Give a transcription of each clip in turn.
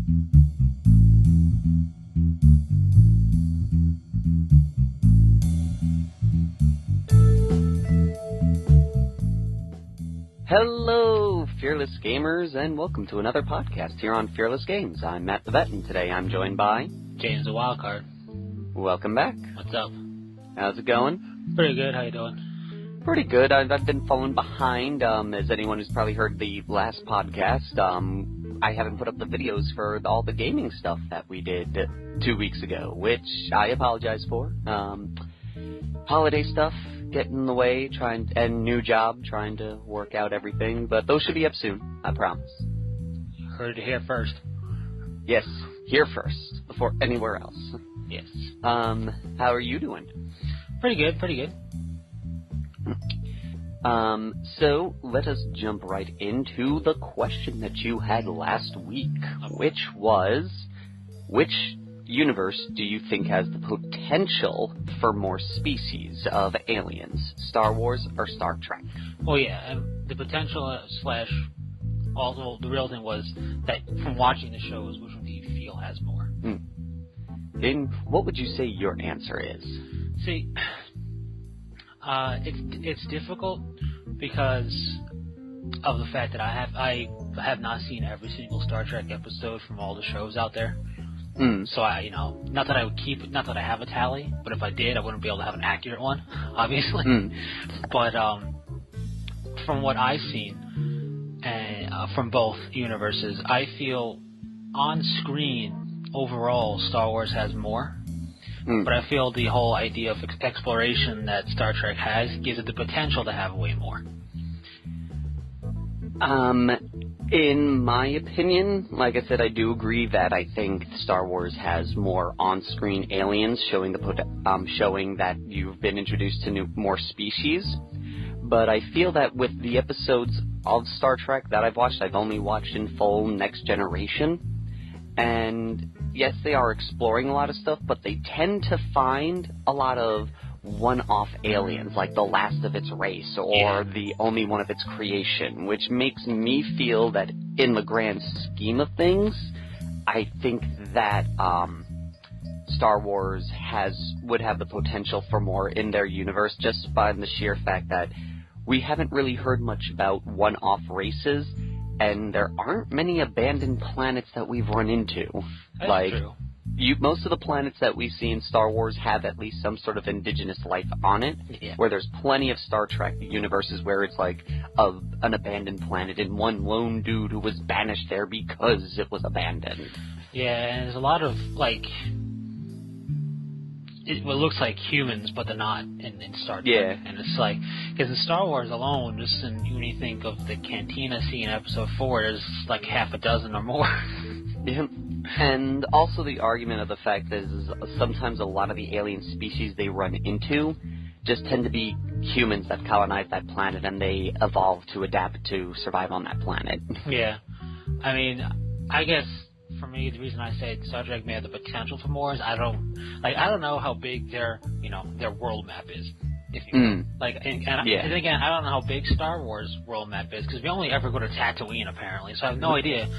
Hello, Fearless Gamers, and welcome to another podcast here on Fearless Games. I'm Matt the Vet, and today I'm joined by... James the Wildcard. Welcome back. What's up? How's it going? Pretty good. How you doing? Pretty good. I've been falling behind. As anyone who's probably heard the last podcast, I haven't put up the videos for all the gaming stuff that we did 2 weeks ago, which I apologize for. Holiday stuff getting in the way, and new job, trying to work out everything, but those should be up soon, I promise. Heard it here first. Yes, here first, before anywhere else. Yes. How are you doing? Pretty good. So let us jump right into the question that you had last week, which was, which universe do you think has the potential for more species of aliens, Star Wars or Star Trek? Well, yeah, and the potential slash also the real thing was that from watching the shows, which one do you feel has more? And what would you say your answer is? See, it's difficult because of the fact that I have not seen every single Star Trek episode from all the shows out there. So not that I have a tally, but if I did, I wouldn't be able to have an accurate one, obviously. But from what I've seen, from both universes, I feel on screen overall Star Wars has more. But I feel the whole idea of exploration that Star Trek has gives it the potential to have way more. In my opinion, like I said, I do agree that I think Star Wars has more on-screen aliens, showing that you've been introduced to more species. But I feel that with the episodes of Star Trek that I've watched, I've only watched in full Next Generation. And yes, they are exploring a lot of stuff, but they tend to find a lot of one-off aliens, like the last of its race, or the only one of its creation, which makes me feel that in the grand scheme of things, I think that Star Wars would have the potential for more in their universe, just by the sheer fact that we haven't really heard much about one-off races, and there aren't many abandoned planets that we've run into. That's true. Most of the planets that we see in Star Wars have at least some sort of indigenous life on it, where there's plenty of Star Trek universes where it's like an abandoned planet and one lone dude who was banished there because it was abandoned. Yeah, and there's a lot of, it looks like humans, but they're not in Star Trek. Yeah. And it's like, because in Star Wars alone, just when you think of the cantina scene in Episode 4, there's like half a dozen or more. Yeah. And also the argument of the fact that sometimes a lot of the alien species they run into just tend to be humans that colonize that planet, and they evolve to adapt to survive on that planet. Yeah. I mean, I guess for me, the reason I say Star Trek may have the potential for more is I don't know how big their world map is. If you and again, I don't know how big Star Wars world map is, because we only ever go to Tatooine apparently, so I have no idea.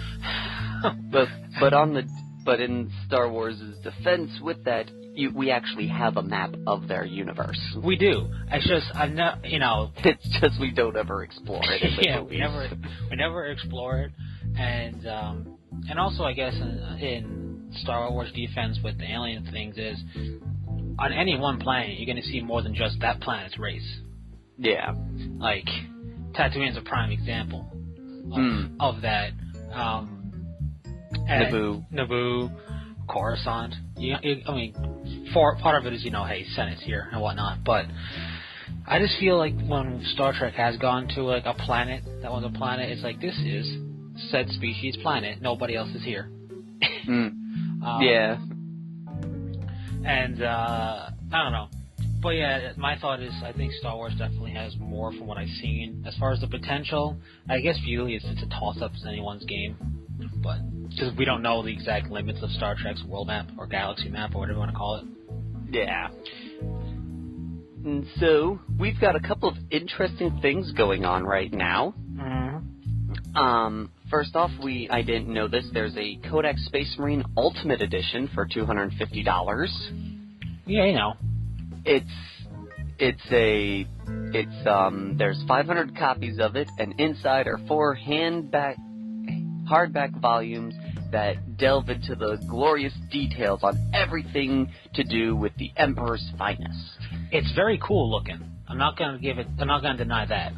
but in Star Wars' defense, with that, we actually have a map of their universe. We do. It's just It's just we don't ever explore it. In we never explore it, and also I guess in Star Wars defense with the alien things is, on any one planet, you're going to see more than just that planet's race. Yeah. Like, Tatooine's a prime example of that. Naboo, Coruscant. Part of it is, hey, Senate's here and whatnot, but I just feel like when Star Trek has gone to, a planet that was a planet, it's like, this is said species planet, nobody else is here. Yeah. And, I don't know. But yeah, my thought is I think Star Wars definitely has more from what I've seen. As far as the potential, I guess really it's a toss-up as anyone's game. But, because we don't know the exact limits of Star Trek's world map, or galaxy map, or whatever you want to call it. Yeah. And so, we've got a couple of interesting things going on right now. first off, I didn't know this. There's a Codex Space Marine Ultimate Edition for $250. Yeah, you know. There's 500 copies of it, and inside are 4 hardback volumes that delve into the glorious details on everything to do with the Emperor's finest. It's very cool looking. I'm not gonna deny that.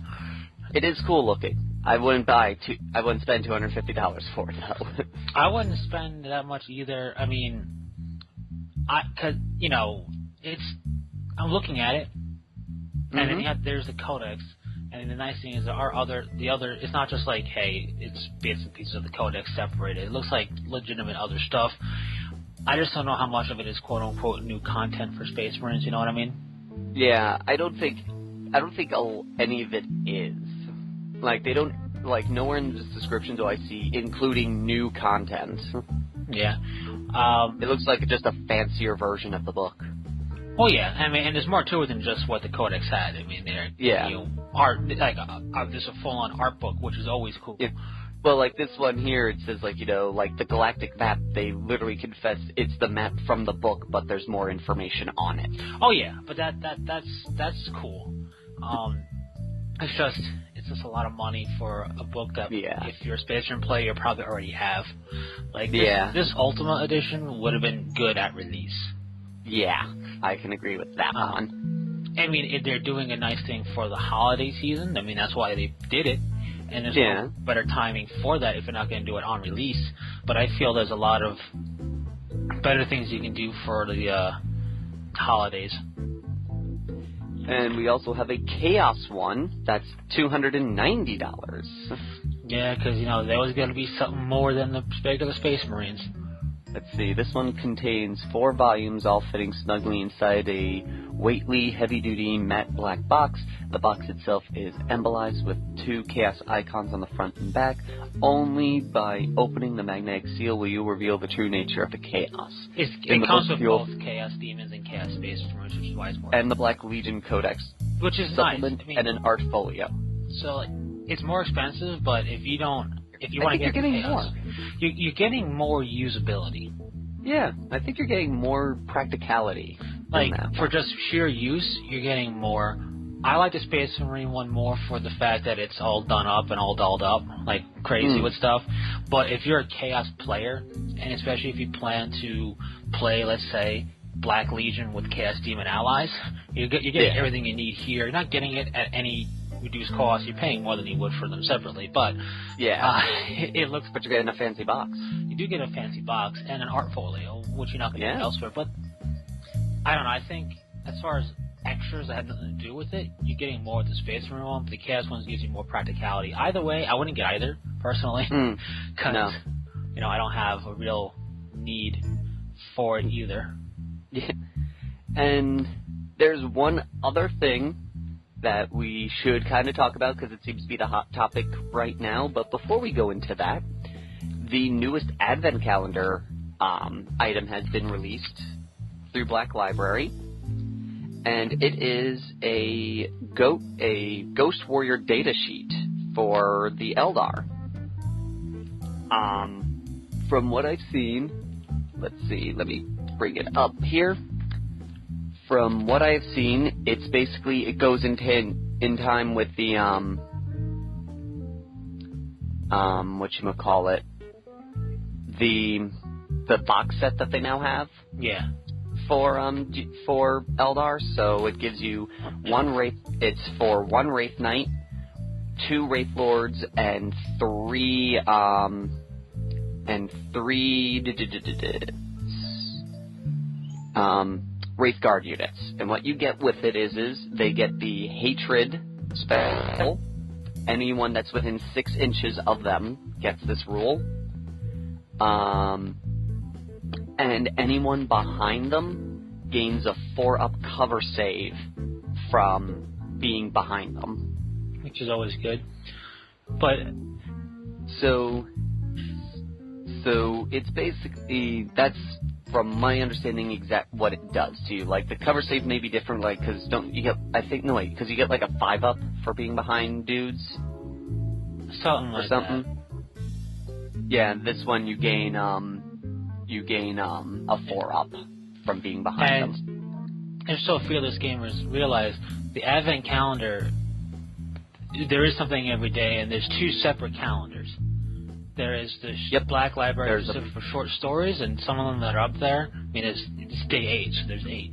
It is cool looking. I wouldn't spend $250 for it though. I wouldn't spend that much either. I mean, cause you know, I'm looking at it, and then there's the Codex. And the nice thing is the other, it's not just like, hey, it's bits and pieces of the Codex separated. It looks like legitimate other stuff. I just don't know how much of it is quote unquote new content for Space Marines. You know what I mean? Yeah, I don't think any of it is. Like they don't nowhere in this description do I see including new content. Yeah. It looks like just a fancier version of the book. Oh yeah, I mean, and there's more to it than just what the Codex had. I mean, art there's a full-on art book, which is always cool. Yeah. Well, like this one here, it says like the galactic map. They literally confess it's the map from the book, but there's more information on it. Oh yeah, but that's cool. It's just a lot of money for a book that if you're a Space Marine player, you probably already have. Like this Ultimate Edition would have been good at release. Yeah, I can agree with that one. I mean, they're doing a nice thing for the holiday season. I mean, that's why they did it. And there's no better timing for that if you're not going to do it on release. But I feel there's a lot of better things you can do for the holidays. And we also have a Chaos one that's $290. Yeah, because, there was going to be something more than the regular Space Marines. Let's see, this one contains 4 volumes, all fitting snugly inside a weighty, heavy-duty, matte black box. The box itself is embolized with 2 Chaos icons on the front and back. Only by opening the magnetic seal will you reveal the true nature of the Chaos. It comes with both Chaos Demons and Chaos Space Marines, which is why it's more. And the Black Legion Codex. Which is nice. I mean, and an art folio. So, it's more expensive, but if you want to get getting Chaos, more. You're getting more usability. Yeah, I think you're getting more practicality. Like, for just sheer use, you're getting more. I like the Space Marine one more for the fact that it's all done up and all dolled up, like crazy with stuff. But if you're a Chaos player, and especially if you plan to play, let's say, Black Legion with Chaos Demon allies, you're getting everything you need here. You're not getting it at any reduced cost. You're paying more than you would for them separately, but it looks. But you're getting a fancy box. You do get a fancy box and an art folio, which you're not going to get elsewhere. But I don't know. I think as far as extras that have nothing to do with it, you're getting more with the Space Marine one. But the Chaos ones gives you more practicality. Either way, I wouldn't get either personally, because I don't have a real need for it either. Yeah. And there's one other thing that we should kind of talk about because it seems to be the hot topic right now. But before we go into that, the newest Advent Calendar item has been released through Black Library, and it is a Ghost Warrior data sheet for the Eldar. From what I've seen, let me bring it up here. From what I've seen, it goes in time with the whatchamacallit, the box set that they now have. Yeah. For Eldar, so it gives you 1 Wraith. It's for 1 Wraith Knight, 2 Wraith Lords, and 3 Wraith Guard units. And what you get with it is they get the Hatred spell. Anyone that's within 6 inches of them gets this rule. And anyone behind them gains a 4-up cover save from being behind them. Which is always good. But So it's basically, that's from my understanding exact what it does to you. Like the cover save may be different, like because you get like a 5-up for being behind dudes. Something like that. Yeah, this one you gain a 4-up from being behind them. And so fearless gamers realize the Advent calendar, there is something every day, and there's 2 separate calendars. There is the Black Library specific for short stories, and some of them that are up there, I mean, it's day 8, so there's 8.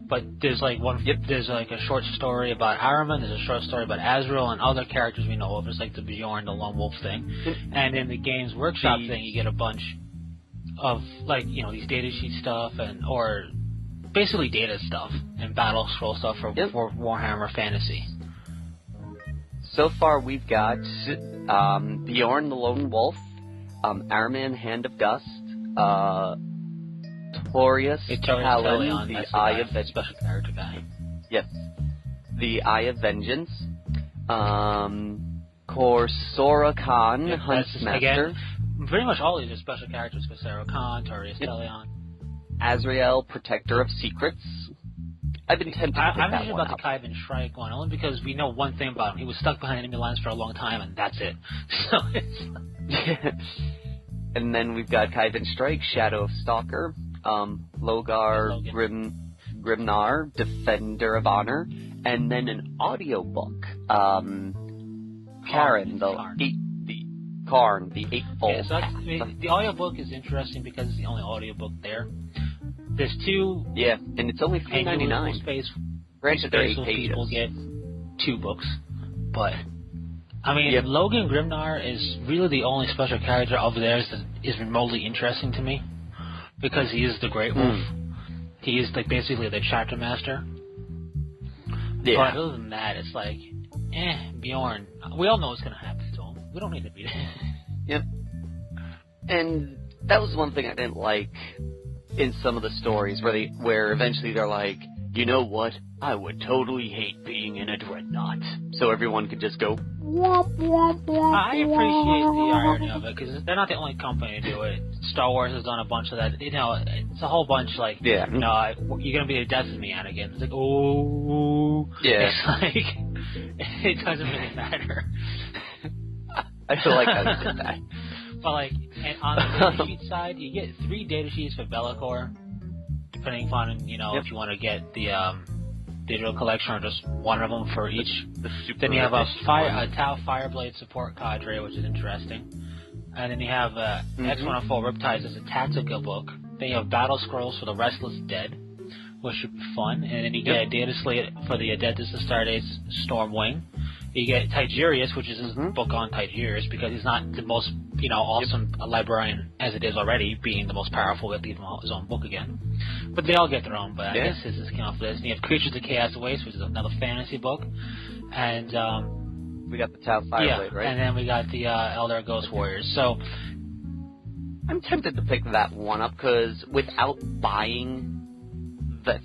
But there's like there's like a short story about Ahriman, there's a short story about Azrael, and other characters we know of. There's like the Bjorn, the Lone Wolf thing. And in the Games Workshop thing, you get a bunch of, like, you know, these data sheet stuff, or basically data stuff, and battle scroll stuff for Warhammer Fantasy. So far, we've got Bjorn the Lone Wolf, Ahriman Hand of Dust, Torius Talon, the Eye of Vengeance. Special character guy. Yes. The Eye of Vengeance. Korsora Khan, Huntsmaster. Again, pretty much all these are special characters. Korsora Khan, Torius Talon. Azrael, Protector of Secrets. I've been tempted to pick that one I'm usually about the Kyvan Shrike one, only because we know one thing about him. He was stuck behind enemy lines for a long time, and that's it. So it's... And then we've got Kyvan Strike, Shadow of Stalker, Logar Grimnar, Defender of Honor, and then an audiobook, Karen, Karn, the Eightfold. Yeah, so the audiobook is interesting because it's the only audiobook there. There's 2... Yeah, and it's only $3.99. Granted, they're 8 pages. People get 2 books, but... I mean, Logan Grimnar is really the only special character of theirs that is remotely interesting to me, because he is the Great Wolf. He is, like, basically the chapter master. Yeah. But other than that, it's like, Bjorn. We all know what's going to happen to him. We don't need to beat him. Yep. And that was one thing I didn't like in some of the stories, where eventually they're like, you know what? I would totally hate being in a dreadnought. So everyone could just go, womp, womp, womp. I appreciate the irony of it, because they're not the only company to do it. Star Wars has done a bunch of that. You know, it's a whole bunch, like, you're going to be the death of me, Anakin. It's like, oh. Yeah. It's like, it doesn't really matter. I feel like I did that. But, like, and on the data sheet side, you get 3 data sheets for Be'lakor, depending upon, you know, if you want to get the digital collection or just one of them for each. Then you have a Tau Fireblade support cadre, which is interesting. And then you have X-104 Riptides as a tactical book. Then you have Battle Scrolls for the Restless Dead, which should be fun. And then you get a data slate for the Adeptus Astartes Stormwing. You get Tigerius, which is his book on Tigerius, because he's not the most, you know, awesome librarian as it is already, being the most powerful. He'll give him his own book again. But they all get their own, but I guess this is count for this. And you have Creatures of Chaos Waste, which is another fantasy book. And we got the Tau Fireblade, right? And then we got the Elder Ghost Warriors. So I'm tempted to pick that one up, because without buying that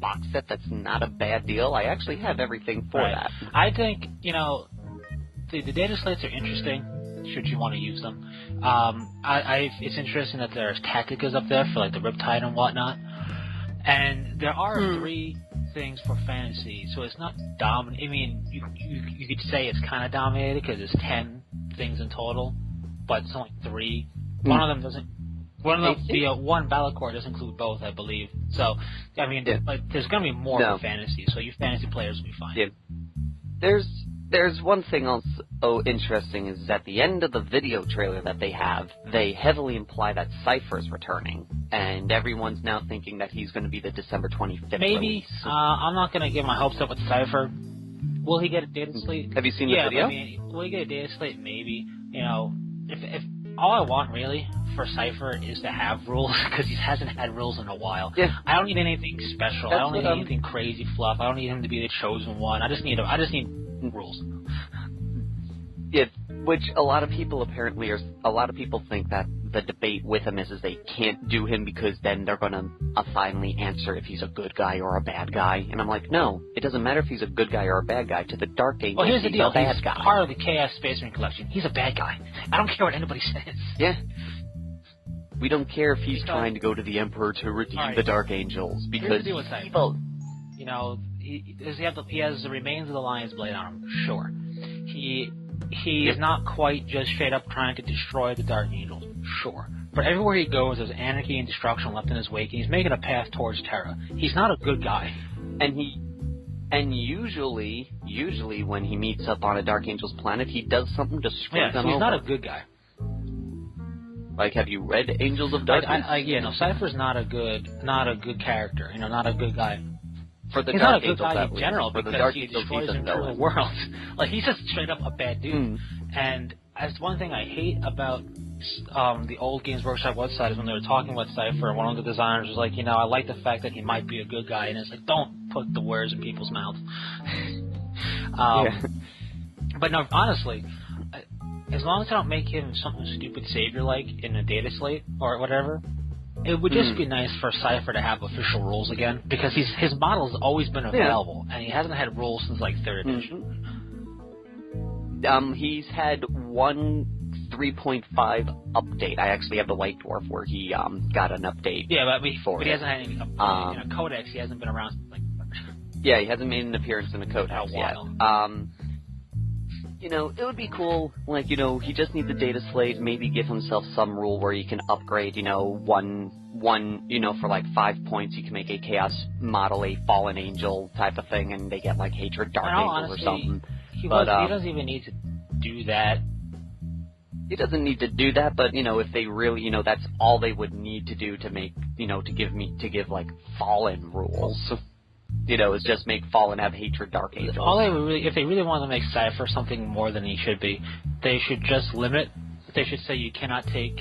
box set, that's not a bad deal. I actually have everything for that. I think, you know, the data slates are interesting, should you want to use them. It's interesting that there's Tacticas up there for, like, the Riptide and whatnot. And there are 3 things for fantasy, so it's not dominant. I mean, you could say it's kind of dominated, because there's 10 things in total, but it's only 3. One of them doesn't... One Be'lakor does include both, I believe. So, I mean, but there's going to be more for fantasy, so you fantasy players will be fine. Yeah. There's one thing also interesting, is at the end of the video trailer that they have, they heavily imply that Cypher's returning, and everyone's now thinking that he's going to be the December 25th Maybe. release. I'm not going to get my hopes up with Cypher. Will he get a data slate? Have you seen the video? I mean, will he get a data slate? Maybe. You know, if all I want, really, for Cypher is to have rules, because he hasn't had rules in a while. Yeah. I don't need anything special. I don't need anything crazy fluff. I don't need him to be the chosen one. I just need rules. Yeah, which a lot of people think that the debate with him is they can't do him, because then they're going to finally answer if he's a good guy or a bad guy. And I'm like, no, it doesn't matter if he's a good guy or a bad guy. To the Dark Ages, here's the deal. He's a bad he's guy. Part of the Chaos Space Marine collection. He's a bad guy. I don't care what anybody says. Yeah. We don't care if he's trying to go to the Emperor to redeem the Dark Angels, because evil. You know, he has the remains of the Lion's Blade on him. Sure. he's not quite just straight up trying to destroy the Dark Angels, sure. But everywhere he goes, there's anarchy and destruction left in his wake, and he's making a path towards Terra. He's not a good guy. And usually when he meets up on a Dark Angel's planet, he does something to screw them over. He's not a good guy. Like, have you read Angels of Darkness? Cypher's not a good character. You know, not a good guy. For the he's Dark not a good Angels, guy in general because he Angels, destroys and kills the world. Like, he's just straight up a bad dude. And that's one thing I hate about the old Games Workshop website is when they were talking about Cypher, and one of the designers was like, I like the fact that he might be a good guy, and it's like, don't put the words in people's mouths. But no, honestly, as long as I don't make him something stupid savior-like in a data slate or whatever, it would just be nice for Cypher to have official rules again, because his model's always been available, and he hasn't had rules since, like, 3rd edition. He's had one 3.5 update. I actually have the White Dwarf where he got an update. Yeah, but he hasn't had any update. In a Codex, he hasn't been around since, like... Yeah, he hasn't made an appearance in a Codex yet. It would be cool, like, he just needs a data slate, maybe give himself some rule where he can upgrade, one, for like 5 points, you can make a Chaos model, a Fallen Angel type of thing, and they get, like, Hatred Dark Angels honestly, or something. He doesn't even need to do that. He doesn't need to do that, but, if they really, that's all they would need to do to make, to give, like, Fallen rules. Is just make Fallen have Hatred Dark Angels. If they really want to make Cypher something more than he should be, they should just limit. They should say you cannot take,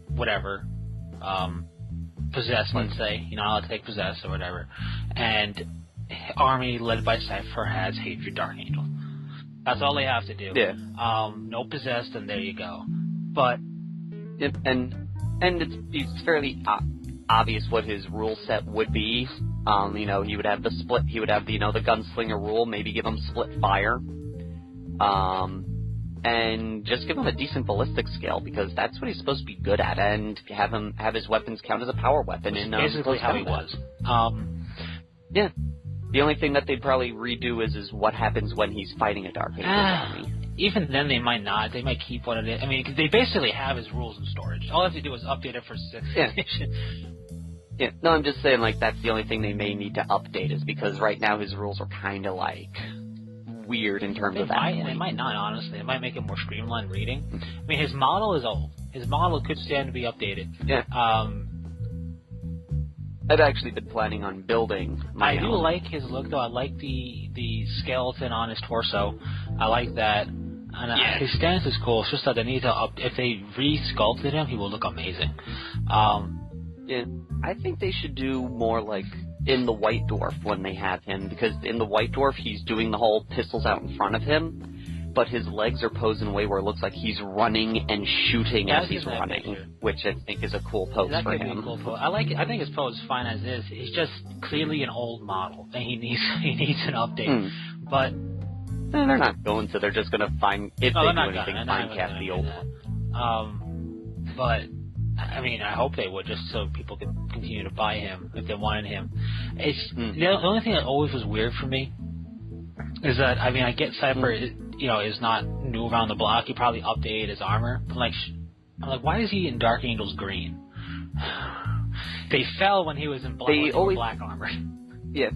whatever, Possess, let's say. You're not allowed to take Possess or whatever. And army led by Cypher has Hatred Dark Angel. That's all they have to do. Yeah. No Possessed, and there you go. But... And it's fairly obvious what his rule set would be. He would have the split, he would have the gunslinger rule, maybe give him split fire. And just give him a decent ballistic skill, because that's what he's supposed to be good at, and have his weapons count as a power weapon. Basically how he was. Yeah. The only thing that they'd probably redo is what happens when he's fighting a Dark Angel army. Even then, they might not. They might keep what it is. I mean, they basically have his rules in storage. All they have to do is update it for 6th edition. Yeah, no, I'm just saying, like, that's the only thing they may need to update, is because right now his rules are kind of, like, weird in terms of that. They might not, honestly. It might make it more streamlined reading. I mean, his model is old. His model could stand to be updated. Yeah. I've actually been planning on building my own. I do like his look, though. I like the skeleton on his torso. I like that. And his stance is cool. It's just that they need to if they re-sculpted him, he will look amazing. Yeah, I think they should do more like in the White Dwarf when they have him, because in the White Dwarf he's doing the whole pistols out in front of him, but his legs are posed in a way where it looks like he's running and shooting as he's running, which I think is a cool pose for him. Be a cool pose. I think his pose is fine as is. It's just clearly an old model, and he needs an update. But they're not going to. They're just going to find if they do anything, find cast the old one. But I mean, I hope they would, just so people could continue to buy him if they wanted him. It's the only thing that always was weird for me is that, I mean, I get Cypher, is not new around the block. He probably updated his armor. But I'm like, why is he in Dark Angels green? They fell when he was in black armor. Yeah.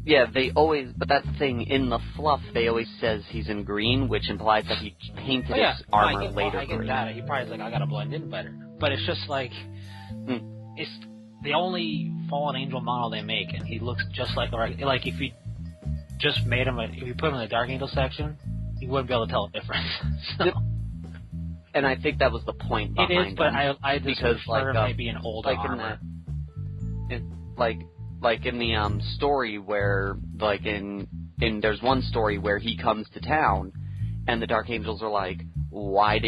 Yeah, but that's the thing, in the fluff, they always says he's in green, which implies that he painted his armor later I get green. That. He probably's like, I gotta blend in better. But it's just like, it's the only Fallen Angel model they make, and he looks just like like if you just made him, if you put him in the Dark Angel section, you wouldn't be able to tell the difference. So. And I think that was the point behind it is, but him, I just prefer him maybe an older armor. Like in the story where, like in there's one story where he comes to town, and the Dark Angels are like, why'd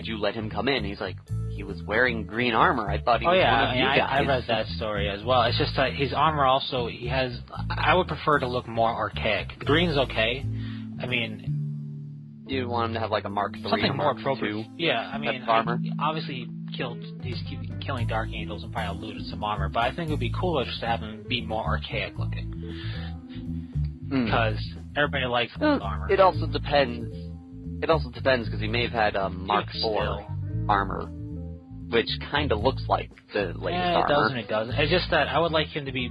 you let him come in? He's like, he was wearing green armor. I thought he was one of you guys. I read that story as well. It's just that his armor also, I would prefer to look more archaic. The green's okay. I mean, you want him to have like a Mark III, something more Mark appropriate. II. Yeah, I mean, armor. Obviously he's killing Dark Angels and probably looted some armor, but I think it would be cooler just to have him be more archaic looking. Because everybody likes armor. It also depends. It also depends, because he may have had Mark IV armor, which kind of looks like the latest armor. Yeah, it does and it doesn't. It's just that I would like him to be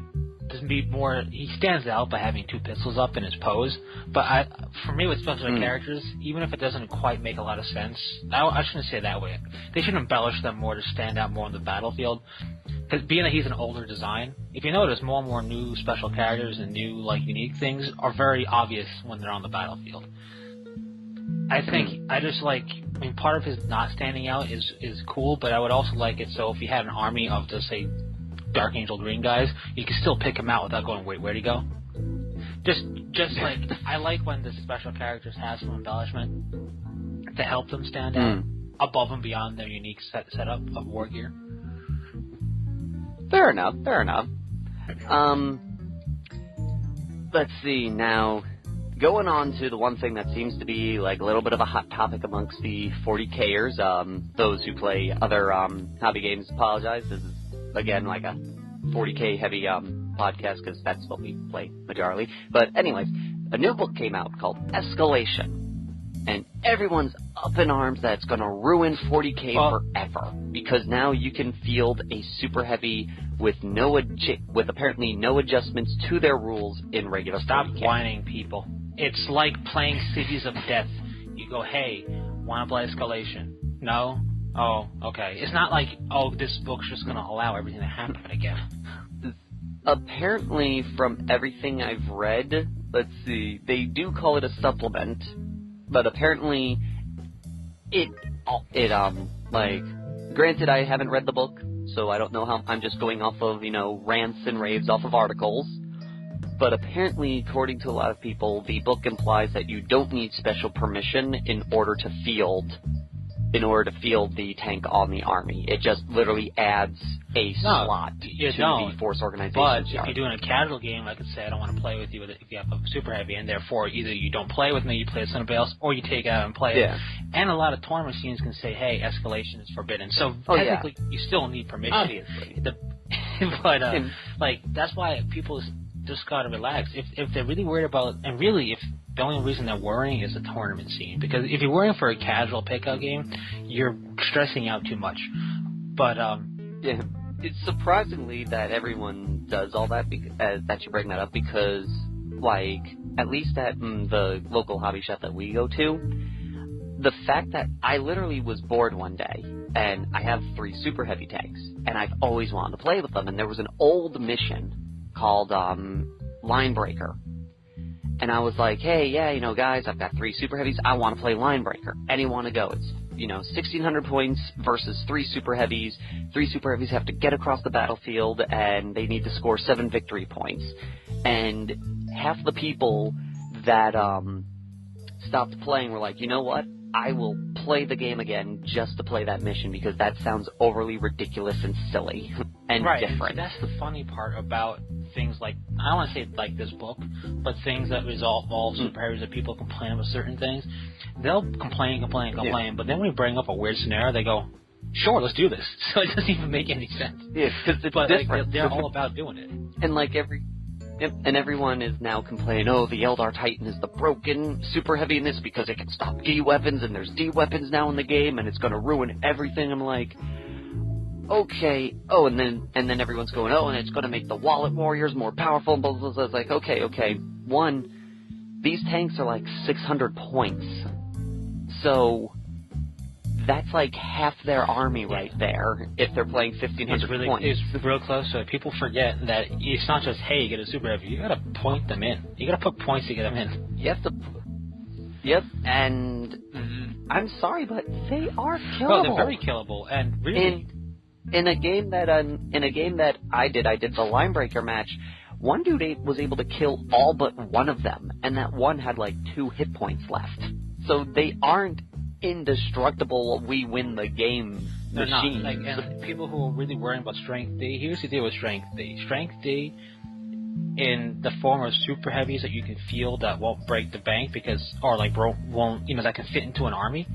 more. He stands out by having 2 pistols up in his pose. But for me, with special characters, even if it doesn't quite make a lot of sense, I shouldn't say it that way. They should embellish them more to stand out more on the battlefield. Because being that he's an older design, if you notice, more and more new special characters and new unique things are very obvious when they're on the battlefield. I think part of his not standing out is cool, but I would also like it so if he had an army of, just say, Dark Angel green guys, you can still pick him out without going, wait, where'd he go? Just like, I like when the special characters have some embellishment to help them stand out above and beyond their unique setup of war gear. Fair enough. Let's see, now, going on to the one thing that seems to be like a little bit of a hot topic amongst the 40Kers, those who play other hobby games apologize. This is, again, like a 40K heavy podcast, because that's what we play majorly. But anyways, a new book came out called Escalation. And everyone's up in arms that it's going to ruin 40K forever, because now you can field a super heavy with apparently no adjustments to their rules in regular 40K. Stop whining, people. It's like playing Cities of Death. You go, hey, want to play Escalation? No? Oh, okay. It's not like, this book's just going to allow everything to happen again. Apparently, from everything I've read, let's see, they do call it a supplement. But apparently, granted, I haven't read the book, so I don't know how, I'm just going off of, rants and raves off of articles. But apparently, according to a lot of people, the book implies that you don't need special permission in order to field the tank on the army. It just literally adds a slot to the force organization. But if you're doing a casual game, like I said, I don't want to play with you if you have a super heavy, and therefore either you don't play with me, you play with somebody else, or you take it out and play it. And a lot of tournament scenes can say, hey, escalation is forbidden. So technically, you still need permission. Obviously. But that's why people just gotta relax. If they're really worried about, and really if the only reason they're worrying is the tournament scene, because if you're worrying for a casual pickup game, you're stressing out too much. But it's surprisingly that everyone does all that, that you bring that up, because at least at the local hobby shop that we go to, the fact that I literally was bored one day, and I have 3 super heavy tanks, and I've always wanted to play with them, and there was an old mission called Line Breaker. And I was like, hey, guys, I've got 3 super heavies. I want to play Line Breaker. Anyone to go? It's, 1,600 points versus 3 super heavies. 3 super heavies have to get across the battlefield, and they need to score 7 victory points. And half the people that stopped playing were like, you know what? I will play the game again just to play that mission, because that sounds overly ridiculous and silly and different. And that's the funny part about things like, I don't want to say like this book, but things that involve superheroes that people complain about certain things. They'll complain, but then when we bring up a weird scenario, they go, sure, let's do this. So it doesn't even make any sense. Yeah, because it's different. They're all about doing it. And everyone is now complaining, the Eldar Titan is the broken super heavy in this because it can stop D weapons, and there's D weapons now in the game, and it's going to ruin everything. I'm like, okay. And then everyone's going, and it's going to make the Wallet Warriors more powerful. And blah, blah, blah. It's like, okay. One, these tanks are like 600 points, so that's like half their army right there if they're playing 1,500 points. It's real close, so people forget that it's not just, hey, you get a super heavy. You gotta point them in. You gotta put points to get them in. You have to... Yep, and I'm sorry, but they are killable. No, they're very killable, and really... In a game that I did the Line Breaker match, one dude was able to kill all but one of them, and that one had like 2 hit points left. So they aren't indestructible, we win the game machines. And people who are really worrying about Strength D, here's the deal with Strength D. Strength D, in the form of super heavies that you can field that won't break the bank that can fit into an army,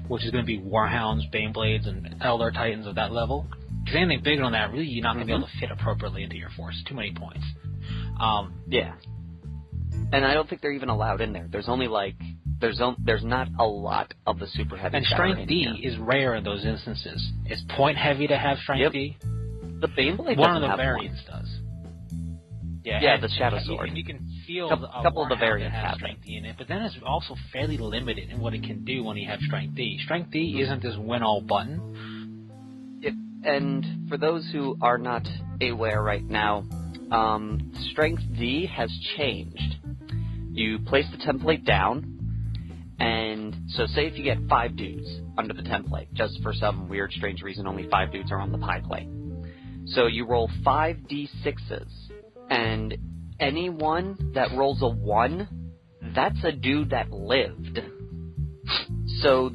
which is going to be Warhounds, Baneblades, and Eldar Titans of that level. Because anything bigger than that, really, you're not going to be able to fit appropriately into your force. Too many points. Yeah. And I don't think they're even allowed in there. There's only there's not a lot of the super heavy. And Strength D is rare in those instances. Is Point heavy to have Strength D? The Baneblade one of the variants does. Yeah, the Shadow Sword. And you can feel a couple of the variants have Strength D in it, but then it's also fairly limited in what it can do when you have Strength D. Strength D isn't this win-all button. And for those who are not aware right now, Strength D has changed. You place the template down, and so say if you get 5 dudes under the template, just for some weird, strange reason, only 5 dudes are on the pie plate. So you roll 5 D6s, and anyone that rolls a 1, that's a dude that lived. So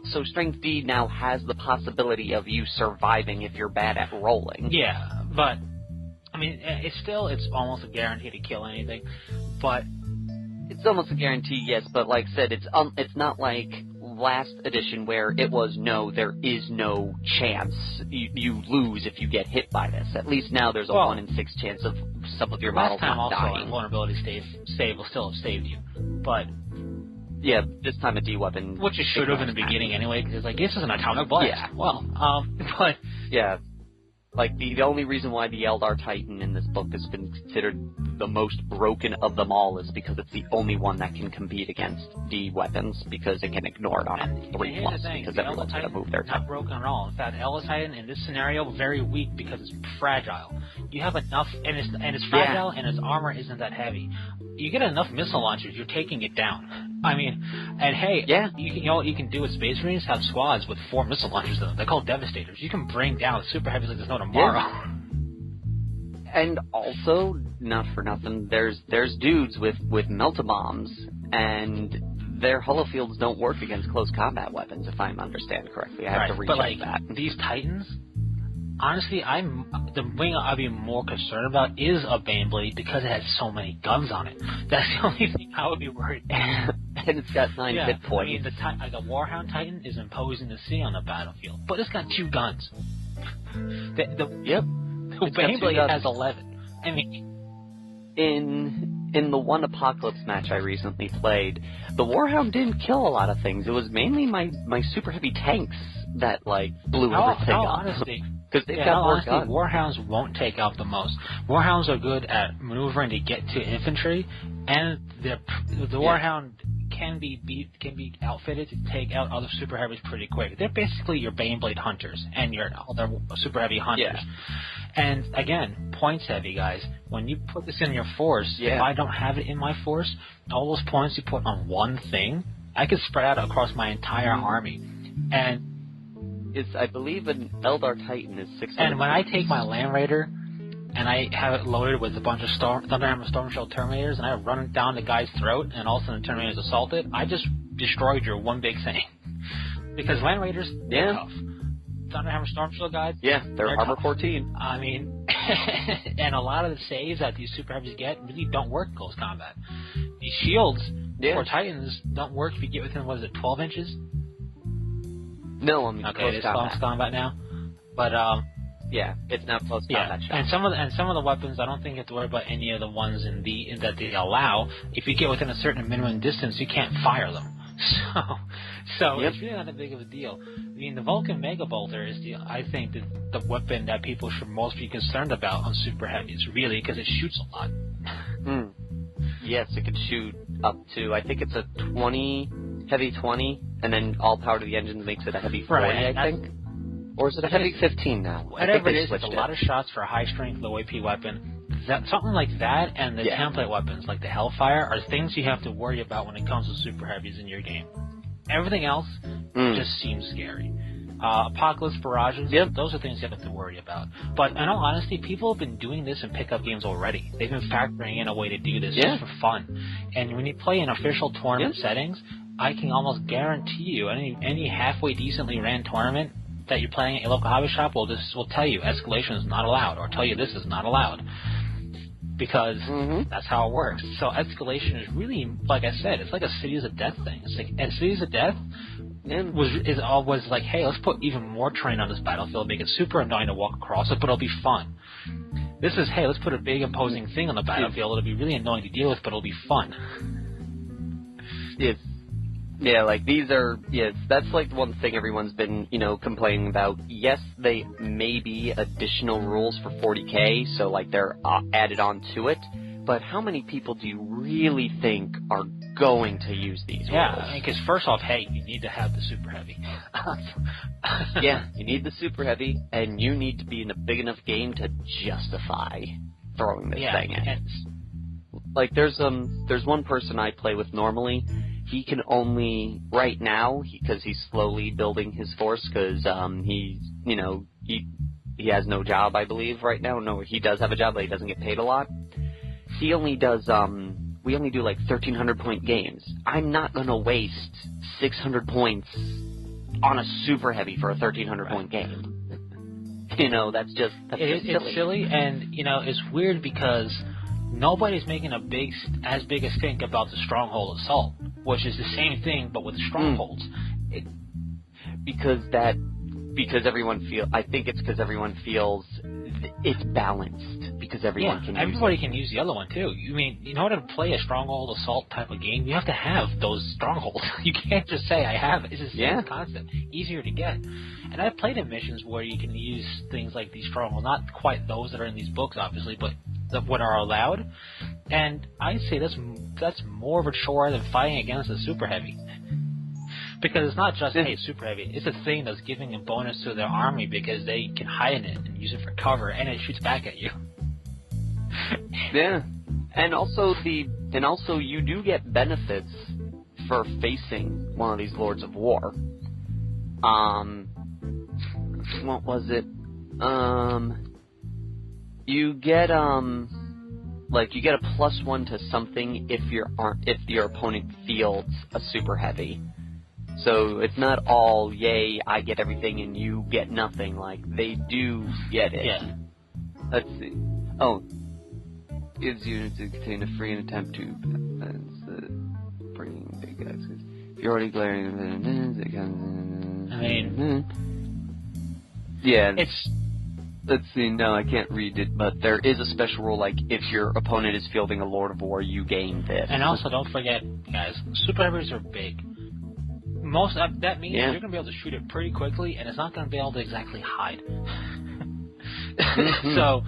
so Strength D now has the possibility of you surviving if you're bad at rolling. Yeah, but I mean, it's almost a guarantee to kill anything, but it's almost a guarantee, yes. But like I said, it's not like last edition where it was there is no chance you lose if you get hit by this. At least now there's a 1 in 6 chance of some of your models not dying. Last time also vulnerability save will still have saved you, but. Yeah, this time a D weapon. Which it should have in the beginning anyway, because it's like, this isn't a counter blast. Yeah. Well, but... Yeah. Like, the only reason why the Eldar Titan in this book has been considered the most broken of them all is because it's the only one that can compete against D weapons, because it can ignore it on a 3+, because everyone's going to move their Titan. Not broken at all. In fact, Eldar Titan in this scenario, very weak because it's fragile. You have enough, and it's fragile, and its armor isn't that heavy. You get enough missile launchers, you're taking it down. I mean, and hey, you know what you can do with Space Marines? Have squads with 4 missile launchers in them. They're called Devastators. You can bring down super heavy like there's no tomorrow. Yeah. And also, not for nothing, there's dudes with melta-bombs, and their holofields don't work against close combat weapons, if I understand correctly. I have to recheck that. These Titans, honestly, the thing I'd be more concerned about is a Baneblade because it has so many guns on it. That's the only thing I would be worried about. And it's got 9 hit points. I mean, the Warhound Titan is imposing to see on the battlefield, but it's got 2 guns. The Baneblade has 11. I mean, in the one Apocalypse match I recently played, the Warhound didn't kill a lot of things. It was mainly my super heavy tanks that blew everything up. Honestly, because they've got more guns. Warhounds won't take out the most. Warhounds are good at maneuvering to get to infantry, and the Warhound can be outfitted to take out other super heavies pretty quick. They're basically your Baneblade hunters and your other super heavy hunters. Yeah. And again, points heavy guys. When you put this in your force, if I don't have it in my force, all those points you put on one thing, I could spread out across my entire army. And it's, I believe, an Eldar Titan is 600. And when I take my Land Raider and I have it loaded with a bunch of Thunderhammer Storm Shield Terminators, and I run it down the guy's throat, and all of a sudden the Terminators assault it, I just destroyed your one big thing. Because Land Raiders, they're tough. Thunderhammer Storm Shield guys, they're armor tough. 14. I mean, and a lot of the saves that these super heavies get really don't work in close combat. These shields for Titans don't work if you get within, 12 inches? No, I'm close combat now. But, yeah, it's now close combat shot. And some of the weapons, I don't think you have to worry about any of the ones that they allow. If you get within a certain minimum distance, you can't fire them. So it's really not that big of a deal. I mean, the Vulcan Mega Bolter is I think the weapon that people should most be concerned about on super heavies, really, because it shoots a lot. Yes, it could shoot up to, I think it's a 20, heavy 20, and then all power to the engines makes it a heavy 40, I think. Or is it a heavy 15 now? Whatever it is, it's a lot of shots for a high-strength, low-AP weapon. Something like that and the template weapons, like the Hellfire, are things you have to worry about when it comes to super heavies in your game. Everything else just seems scary. Apocalypse barrages, those are things you have to worry about. But in all honesty, people have been doing this in pickup games already. They've been factoring in a way to do this just for fun. And when you play in official tournament settings, I can almost guarantee you any halfway decently ran tournament that you're playing at a local hobby shop will tell you Escalation is not allowed, or tell you this is not allowed. Because that's how it works. So Escalation is really, like I said, it's like a Cities of Death thing. It's like, and Cities of Death is always like, hey, let's put even more terrain on this battlefield, make it super annoying to walk across it, but it'll be fun. This is, hey, let's put a big imposing thing on the battlefield. It'll be really annoying to deal with, but it'll be fun. Yeah, like these are, yes, that's like one thing everyone's been, complaining about. Yes, they may be additional rules for 40k, so like they're added on to it, but how many people do you really think are going to use these rules? Yeah, because first off, hey, you need to have the super heavy. Yeah, you need the super heavy, and you need to be in a big enough game to justify throwing this thing in. Like there's one person I play with normally. He can only, right now, because he's slowly building his force, because he has no job, I believe, right now. No, he does have a job, but he doesn't get paid a lot. He only does, we only do like 1,300 point games. I'm not going to waste 600 points on a super heavy for a 1,300 point game. That's just silly. It's silly, and, it's weird because nobody's making as big a stink about the Stronghold Assault, which is the same thing but with strongholds. Because everyone I think it's because everyone feels it's balanced because everyone can use everybody can use the other one too. In order to play a Stronghold Assault type of game, you have to have those strongholds. You can't just say I have it. It's the same concept, easier to get. And I've played in missions where you can use things like these strongholds, not quite those that are in these books, obviously, but what are allowed. And I'd say that's more of a chore than fighting against a super heavy. Because it's not just, hey, super heavy. It's a thing that's giving a bonus to their army because they can hide in it and use it for cover, and it shoots back at you. Yeah, and also you do get benefits for facing one of these Lords of War. What was it? You get you get a +1 to something if your opponent fields a super heavy. So it's not all, yay, I get everything and you get nothing. Like, they do get it. Yeah. Let's see. Oh. Gives you to contain a free and attempt to bring big guys. If you're already glaring, yeah. Let's see, no, I can't read it, but there is a special rule, like, if your opponent is fielding a Lord of War, you gain this. And also, don't forget, guys, super heavies are big. That means you're going to be able to shoot it pretty quickly, and it's not going to be able to exactly hide. So,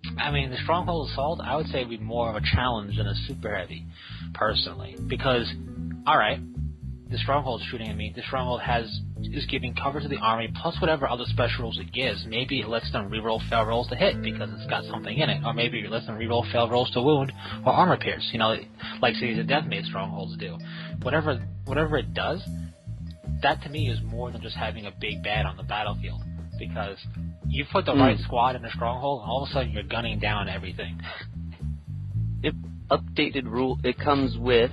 the Stronghold Assault, I would say, would be more of a challenge than a super heavy, personally. Because, alright, the Stronghold's shooting at me. The Stronghold is giving cover to the army, plus whatever other special rules it gives. Maybe it lets them reroll fail rolls to hit because it's got something in it. Or maybe it lets them reroll fail rolls to wound or armor pierce. Like Cities of Death made Strongholds do. Whatever it does, that to me is more than just having a big bad on the battlefield. Because you put the right squad in a Stronghold, and all of a sudden you're gunning down everything. Updated rule. It comes with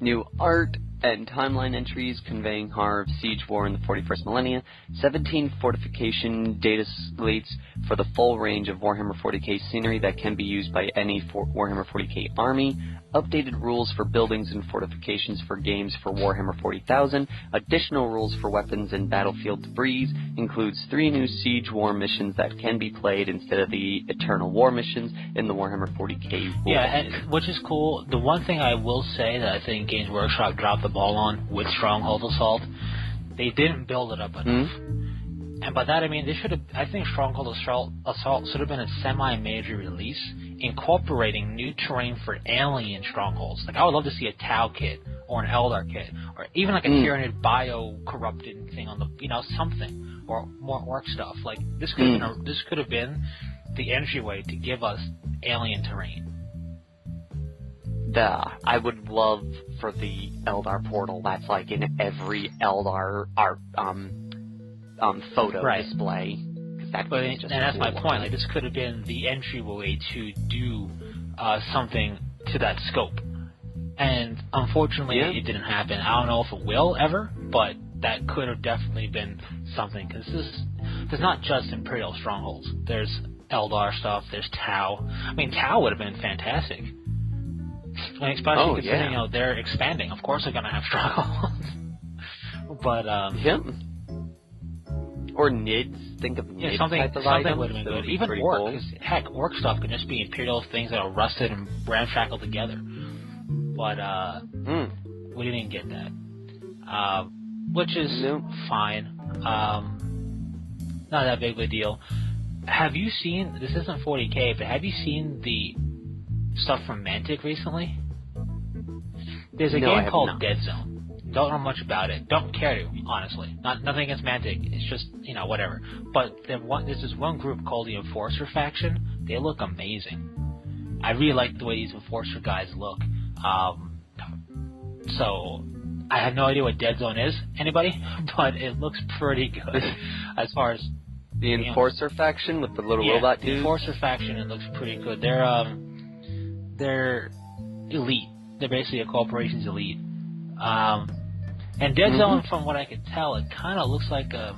new art and timeline entries conveying horror of siege war in the 41st millennia, 17 fortification data slates for the full range of Warhammer 40k scenery that can be used by any Warhammer 40k army, updated rules for buildings and fortifications for games for Warhammer 40,000, additional rules for weapons and battlefield debris, includes 3 new siege war missions that can be played instead of the Eternal War missions in the Warhammer 40k rules. Yeah, and, which is cool. The one thing I will say that I think Games Workshop dropped the ball on with Stronghold Assault, they didn't build it up enough. And by that I mean I think Stronghold Assault should have been a semi-major release, incorporating new terrain for alien strongholds. Like, I would love to see a Tau kit, or an Eldar kit, or even like a Tyranid bio-corrupted thing on the, something, or more orc stuff. Like, this could have been the entryway to give us alien terrain. I would love for the Eldar portal that's like in every Eldar photo display. That's my point. Like, this could have been the entryway to do something to that scope. And unfortunately, it didn't happen. I don't know if it will ever, but that could have definitely been something. Because there's not just Imperial strongholds. There's Eldar stuff. There's Tau. Tau would have been fantastic. Especially considering they're expanding. Of course, they're gonna have strongholds. But or Nids. Think of Nids. Something would have been good. Even Orc, cool. because heck, Orc stuff can just be Imperial things that are rusted and ramshackled together. But We didn't get that, which is fine. Not that big of a deal. Have you seen? This isn't 40K, but have you seen the stuff from Mantic recently? There's a game called Dead Zone. Don't know much about it. Don't care to, honestly. Nothing against Mantic. It's just, whatever. But there's this one group called the Enforcer Faction. They look amazing. I really like the way these Enforcer guys look. So, I have no idea what Dead Zone is, anybody? But it looks pretty good as far as... The Enforcer Faction with the little robot dude? The Enforcer Faction, it looks pretty good. They're elite. They're basically a corporation's elite. And Dead Zone, from what I could tell, it kind of looks like a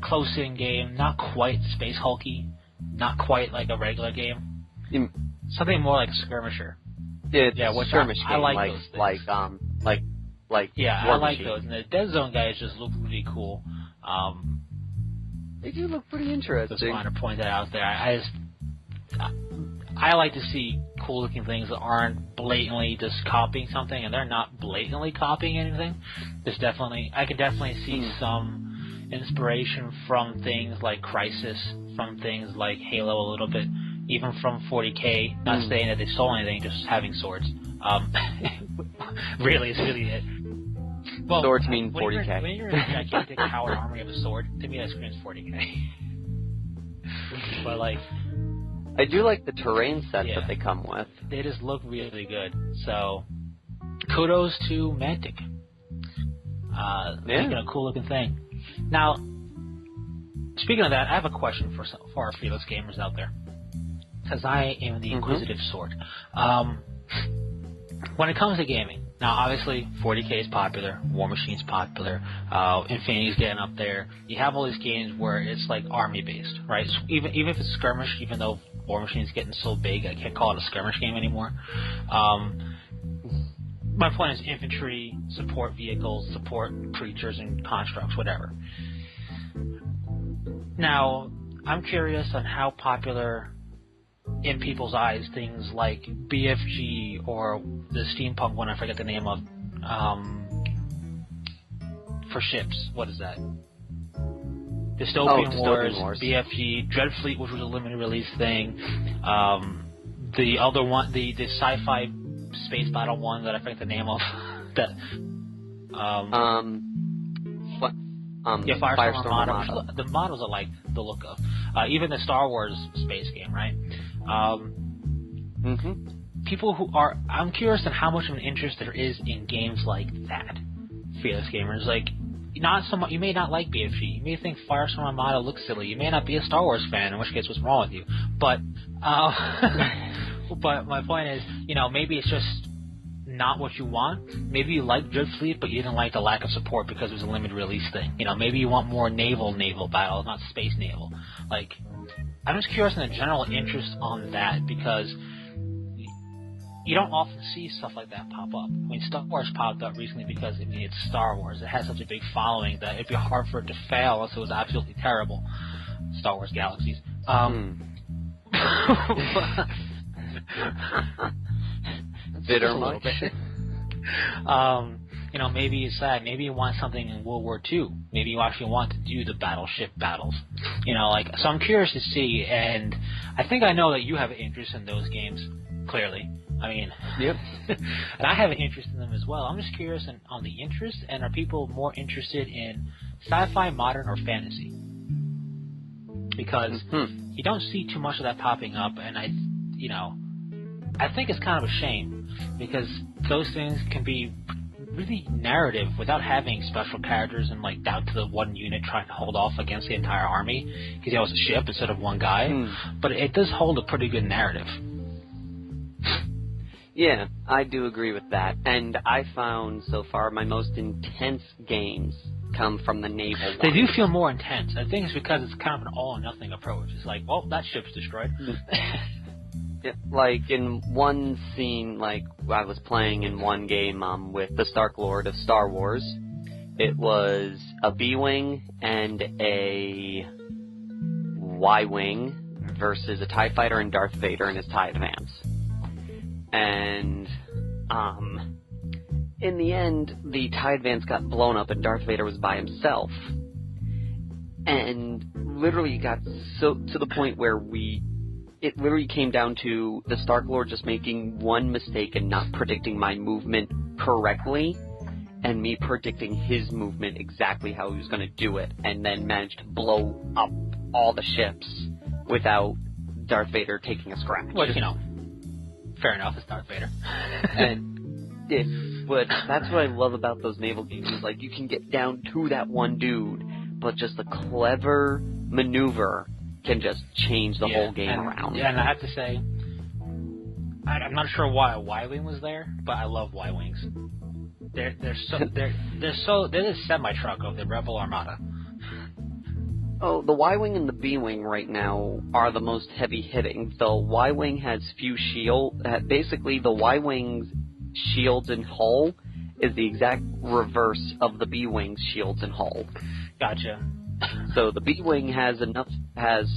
close-in game, not quite Space Hulky, not quite like a regular game. Something more like a skirmisher. Yeah, which skirmish game, I like those things. I like those. And the Dead Zone guys just look really cool. They do look pretty interesting. Just wanted to point that out there. I like to see cool-looking things that aren't blatantly just copying something, and they're not blatantly copying anything. I can definitely see some inspiration from things like Crysis, from things like Halo a little bit, even from 40K. Not saying that they stole anything, just having swords. Really, it's really it. Well, swords mean 40K. When you're in a gigantic power army of a sword, to me that screams 40K. But I do like the terrain set that they come with. They just look really good. So, kudos to Mantic. Making a cool looking thing. Now, speaking of that, I have a question for our Felix gamers out there. Because I am the inquisitive sort. When it comes to gaming, now obviously 40K is popular, War Machine's popular, Infinity's getting up there. You have all these games where it's like army based, right? So even if it's skirmish, even though War Machine's getting so big, I can't call it a skirmish game anymore. My point is infantry, support vehicles, support creatures and constructs, whatever. Now, I'm curious on how popular in people's eyes things like BFG or the steampunk one I forget the name of for ships. What is that? Dystopian Wars, BFG, Dreadfleet, which was a limited release thing. The other one, the sci-fi space battle one that I forget the name of. Firestorm Armada. The models I like the look of. Even the Star Wars space game, right? People who are... I'm curious on how much of an interest there is in games like that. Fearless gamers, not so much. You may not like BFG. You may think Firestorm Armada looks silly. You may not be a Star Wars fan, in which case, what's wrong with you? But, but my point is, maybe it's just not what you want. Maybe you like Dreadfleet, but you didn't like the lack of support because it was a limited release thing. Maybe you want more naval battles, not space naval. I'm just curious in the general interest on that because you don't often see stuff like that pop up. I mean, Star Wars popped up recently because, it's Star Wars. It has such a big following that it'd be hard for it to fail unless it was absolutely terrible. Star Wars Galaxies. Bitter much? Maybe you sad. Maybe you want something in World War II. Maybe you actually want to do the battleship battles. So I'm curious to see, and I think I know that you have an interest in those games, clearly. Yep. And I have an interest in them as well. I'm just curious on the interest, and are people more interested in sci-fi, modern, or fantasy? Because you don't see too much of that popping up, and I think it's kind of a shame, because those things can be really narrative without having special characters and down to the one unit trying to hold off against the entire army, because it was a ship instead of one guy. But it does hold a pretty good narrative. Yeah, I do agree with that. And I found so far my most intense games come from the naval ones. They do feel more intense. I think it's because it's kind of an all-or-nothing approach. It's that ship's destroyed. In one scene, I was playing in one game with the Stark Lord of Star Wars. It was a B-Wing and a Y-Wing versus a TIE Fighter and Darth Vader in his TIE Advance. And in the end, the TIE Advance got blown up and Darth Vader was by himself. And literally it got so to the point where it literally came down to the Stark Lord just making one mistake and not predicting my movement correctly, and me predicting his movement exactly how he was going to do it, and then managed to blow up all the ships without Darth Vader taking a scratch. Which, fair enough, it's Darth Vader. But that's what I love about those naval games, is like you can get down to that one dude, but just a clever maneuver can just change the whole game around. Yeah, and I have to say, I'm not sure why Y-Wing was there, but I love Y-Wings. They're the semi-truck of the Rebel Armada. Oh, the Y-Wing and the B-Wing right now are the most heavy-hitting. The Y-Wing has few shield. Basically, the Y-Wing's shields and hull is the exact reverse of the B-Wing's shields and hull. Gotcha. So the B-Wing has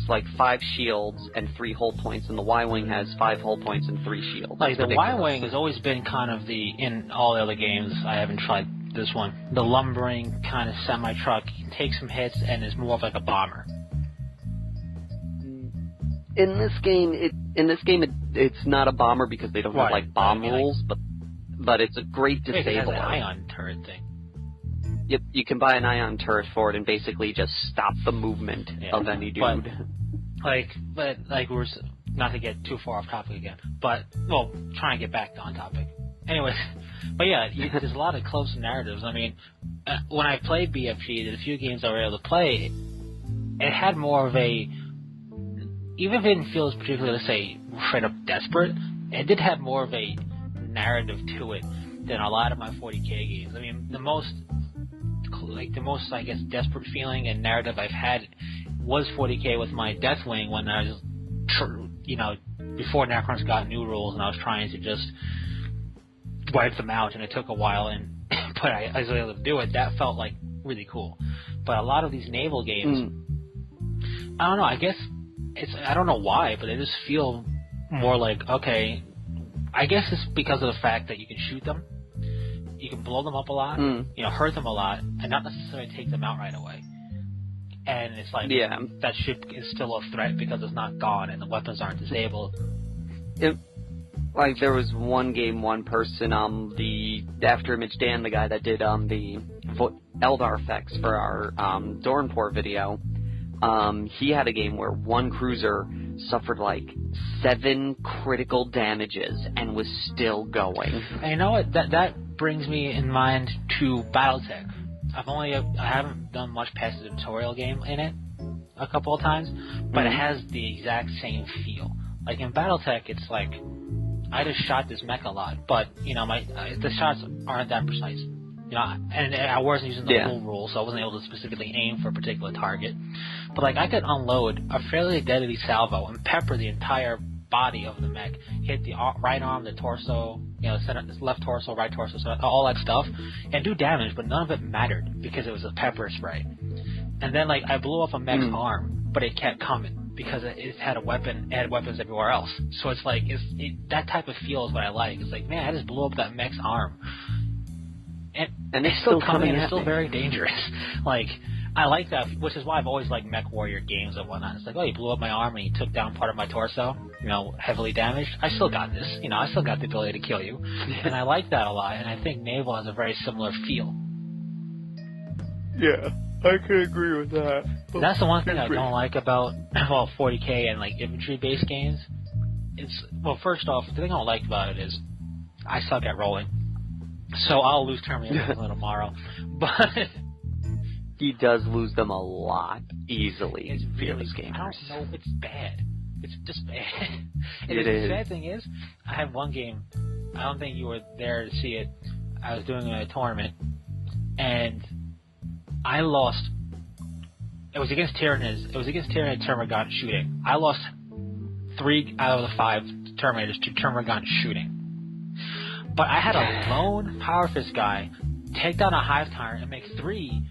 like 5 shields and 3 hull points, and the Y-Wing has 5 hull points and 3 shields. Like, the Y-Wing has always been kind of in all the other games, I haven't tried this one, the lumbering kind of semi-truck. You can take some hits and is more of like a bomber. In this game, it's not a bomber because they don't have like bomb rules, but it's a great disabler. It has an ion turret thing. Yep, you can buy an ion turret for it and basically just stop the movement of any dude. But we're not to get too far off topic again. But trying to get back on topic. Anyways, but yeah, there's a lot of close narratives. I mean, when I played BFG, the few games I were able to play, it had more of a, even if it didn't feel as particularly, let's say, straight up desperate, it did have more of a narrative to it than a lot of my 40k games. I mean, the most, I guess, desperate feeling and narrative I've had was 40k with my Deathwing when I was, before Necrons got new rules and I was trying to just wipe them out, and it took a while, but I was able to do it. That felt like really cool. But a lot of these naval games, I don't know, I guess I don't know why, but they just feel more like, okay, I guess it's because of the fact that you can shoot them, you can blow them up a lot, hurt them a lot, and not necessarily take them out right away. And it's like, that ship is still a threat because it's not gone and the weapons aren't disabled. Like, there was one game, one person, the Afterimage Dan, the guy that did the Eldar effects for our Dornport video, he had a game where one cruiser suffered like 7 critical damages and was still going. And you know what? That brings me in mind to BattleTech. I haven't done much past the tutorial game in it a couple of times, but it has the exact same feel. Like in BattleTech, it's like, I just shot this mech a lot, but, the shots aren't that precise. And I wasn't using the full rule, so I wasn't able to specifically aim for a particular target. But, I could unload a fairly deadly salvo and pepper the entire body of the mech, hit the right arm, the torso, left torso, right torso, so all that stuff, and do damage, but none of it mattered because it was a pepper spray. And then, I blew up a mech's arm, but it kept coming because it had a weapon, it had weapons everywhere else. So it's like, that type of feel is what I like. It's like, man, I just blew up that mech's arm. And it's still coming, and it's still very dangerous. I like that, which is why I've always liked Mech Warrior games and whatnot. It's like, you blew up my arm and you took down part of my torso, heavily damaged. I still got this. I still got the ability to kill you. And I like that a lot, and I think Naval has a very similar feel. Yeah, I could agree with that. That's the one thing I don't like about 40k and infantry-based games. First off, the thing I don't like about it is I suck at rolling, so I'll lose Terminator tomorrow. But he does lose them a lot easily. It's really game. I don't know. It's bad. It's just bad. And the sad thing is, I have one game. I don't think you were there to see it. I was doing a tournament, and I lost. It was against Tyranids. It was against Tyranid Termagant shooting. I lost 3 out of the 5 Terminators to Termagant shooting. But I had a lone Power Fist guy take down a Hive Tyrant and make 3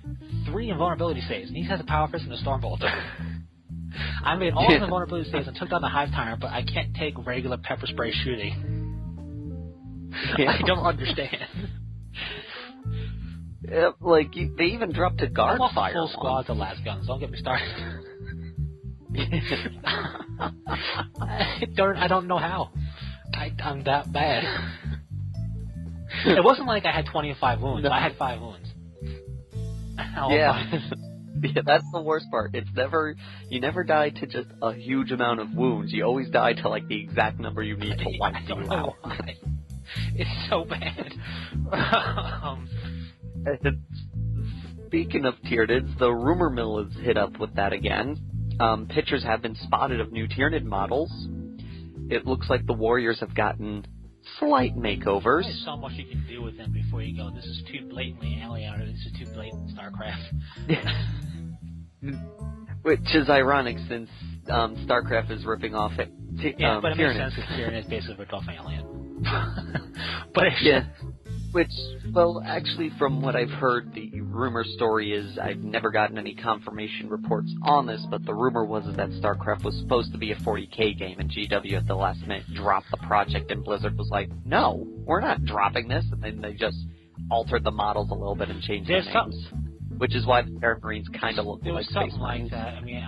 invulnerability saves, and he has a Power Fist and a Stormbolter. I made all the invulnerability saves and took down the Hive Tyrant, but I can't take regular pepper spray shooting. I don't understand. Like, they even dropped a guard fire. Full squad to last guns. Don't get me started. I don't know how. I'm that bad. It wasn't like I had 25 wounds. No. I had 5 wounds. Yeah. Yeah, that's the worst part. You never die to just a huge amount of wounds. You always die to, like, the exact number you need to wipe you out. Why. It's so bad. Speaking of Tyranids, the rumor mill is hit up with that again. Pictures have been spotted of new Tyranid models. It looks like the warriors have gotten slight makeovers. There's so much you can do with them before you go, this is too blatantly Alien, or this is too blatant StarCraft. Which is ironic since StarCraft is ripping off it. But it makes sense because Tyranid is basically ripped off Alien. But yeah. Which, well, actually, from what I've heard, the rumor story is, I've never gotten any confirmation reports on this, but the rumor was that StarCraft was supposed to be a 40k game, and GW at the last minute dropped the project, and Blizzard was like, no, we're not dropping this, and then they just altered the models a little bit and changed the names. Which is why the Marines kind of look like Space Marines. Like that. I mean,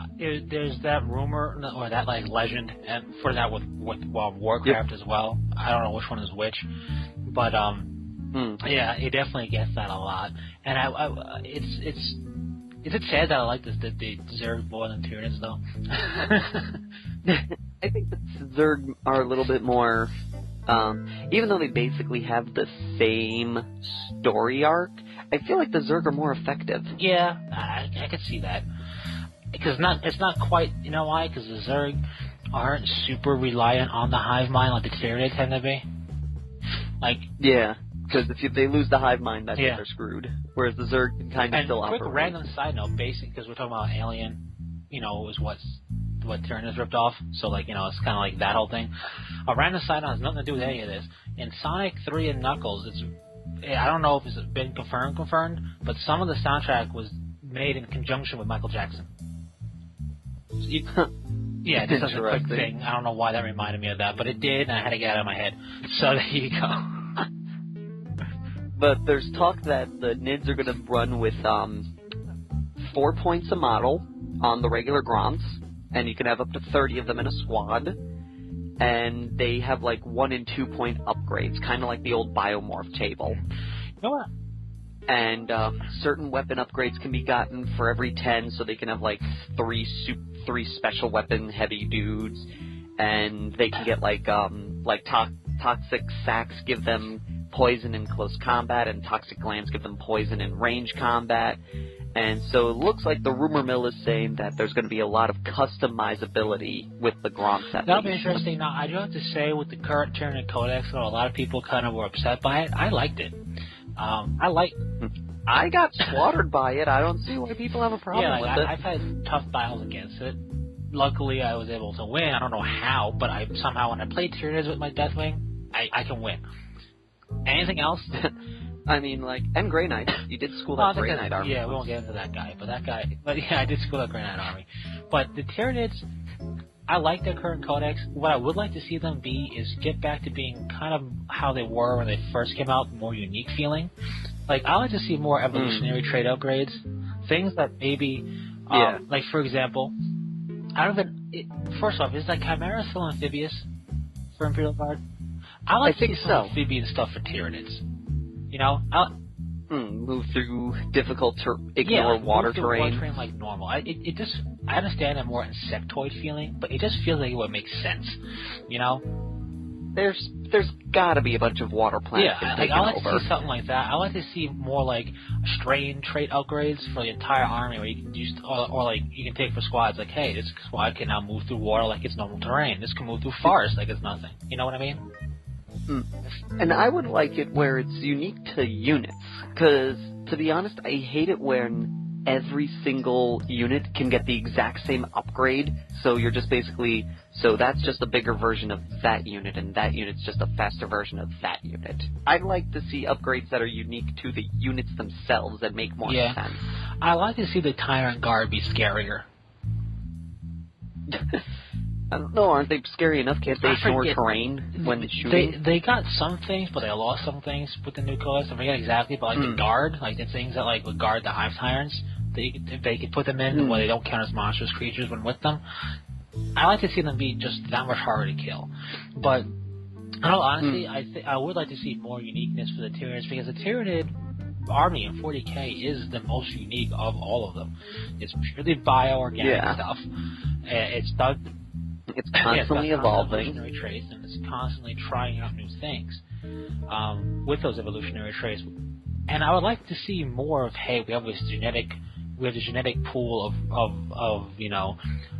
there's that rumor, or that, like, legend, and for that with Warcraft as well. I don't know which one is which, but, yeah, it definitely gets that a lot, and is it sad that I like the Zerg more than Tyranids though? I think the Zerg are a little bit more, even though they basically have the same story arc, I feel like the Zerg are more effective. Yeah, I could see that, because it's not quite, you know why? Because the Zerg aren't super reliant on the hive mind like the Tyranids tend to be. Like, yeah. Because if they lose the hive mind, that's they're screwed. Whereas the Zerg can kind of still operate. Quick random side note, basically, because we're talking about Alien, you know, is what Tyranids ripped off. So, like, you know, it's kind of like that whole thing. A random side note has nothing to do with any of this. In Sonic 3 and Knuckles, I don't know if it's been confirmed, but some of the soundtrack was made in conjunction with Michael Jackson. Yeah, this is a quick thing. I don't know why that reminded me of that, but it did, and I had to get it out of my head. So there you go. But there's talk that the Nids are going to run with 4 points a model on the regular Gromps, and you can have up to 30 of them in a squad. And they have like 1 and 2 point upgrades, kind of like the old Biomorph table. Oh. And certain weapon upgrades can be gotten for every 10, so they can have like 3 special weapon heavy dudes, and they can get like toxic sacks give them poison in close combat, and toxic glands give them poison in range combat. And so it looks like the rumor mill is saying that there's going to be a lot of customizability with the Gromps. That'll be interesting. Now, I do have to say, with the current Tyranid Codex, though, a lot of people kind of were upset by it. I liked it. I got slaughtered by it. I don't see why people have a problem with it. I've had tough battles against it. Luckily, I was able to win. I don't know how, but somehow when I played Tyranids with my Deathwing, I can win. Anything else? I mean, like, and Grey Knight. You did school that Grey Knight army. Yeah, we won't get into that guy, but yeah, I did school that Grey Knight army. But the Tyranids, I like their current codex. What I would like to see them be is get back to being kind of how they were when they first came out, more unique feeling. Like, I like to see more evolutionary trait upgrades, things that maybe, like, for example, first off, is like Chimera still amphibious for Imperial Guard? I think some amphibian stuff for Tyranids. You know, move through difficult to ignore water terrain. Water terrain like normal. I understand a more insectoid feeling, but it just feels like it would make sense. You know, there's got to be a bunch of water planets. Yeah, like, I like to see something like that. I like to see more like strain trait upgrades for the entire army, where you can use, or like you can take for squads. Like, hey, this squad can now move through water like it's normal terrain. This can move through forest like it's nothing. You know what I mean? And I would like it where it's unique to units, because, to be honest, I hate it when every single unit can get the exact same upgrade, so you're just basically, so that's just a bigger version of that unit, and that unit's just a faster version of that unit. I'd like to see upgrades that are unique to the units themselves that make more sense. I like to see the Tyrant Guard be scarier. I don't know, aren't they scary enough? Can't they ignore terrain when shooting? They got some things, but they lost some things with the new codex. I forget exactly, but like the guard, like the things that like would guard the Hive Tyrants, they could put them in where they don't count as monstrous creatures when with them. I like to see them be just that much harder to kill. But in all honesty, I would like to see more uniqueness for the Tyranids, because the Tyranid army in 40k is the most unique of all of them. It's purely bio-organic stuff. It's constantly evolving. Evolutionary traits, and it's constantly trying out new things with those evolutionary traits. And I would like to see more of, hey, we have this genetic pool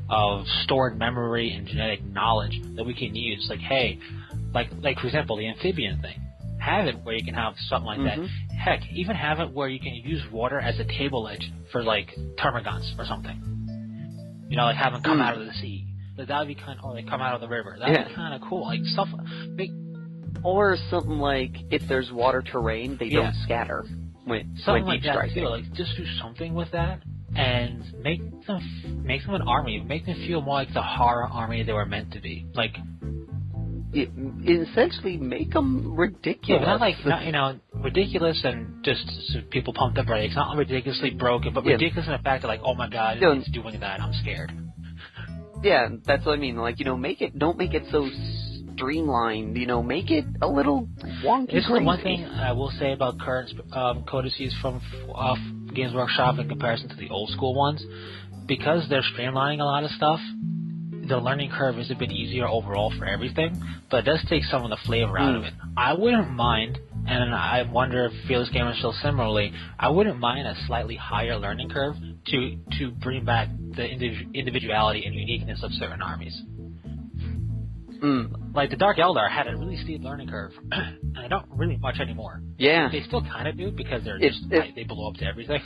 of stored memory and genetic knowledge that we can use. Like, hey, like for example, the amphibian thing. Have it where you can have something like that. Heck, even have it where you can use water as a table edge for like termagants or something. You know, like have them come out of the sea. Like, that would be kind of, or they come out of the river. That would be kind of cool. Like stuff. Or something like if there's water terrain, they don't scatter when deep striking. Like just do something with that and make them an army. Make them feel more like the horror army they were meant to be. Like. Essentially make them ridiculous. Yeah, but not ridiculous and just so people pump the brakes. Not ridiculously broken, but ridiculous in the fact that, like, oh my god, it's doing that, I'm scared. Yeah, that's what I mean. Like, don't make it so streamlined. Make it a little wonky. This is the one thing I will say about current codices from Games Workshop in comparison to the old school ones, because they're streamlining a lot of stuff. The learning curve is a bit easier overall for everything, but it does take some of the flavor out of it. I wouldn't mind, and I wonder if Fearless Gamers feel similarly, I wouldn't mind a slightly higher learning curve to bring back the individuality and uniqueness of certain armies. Like the Dark Eldar had a really steep learning curve, and I don't really much anymore. Yeah. They still kind of do, because they blow up to everything.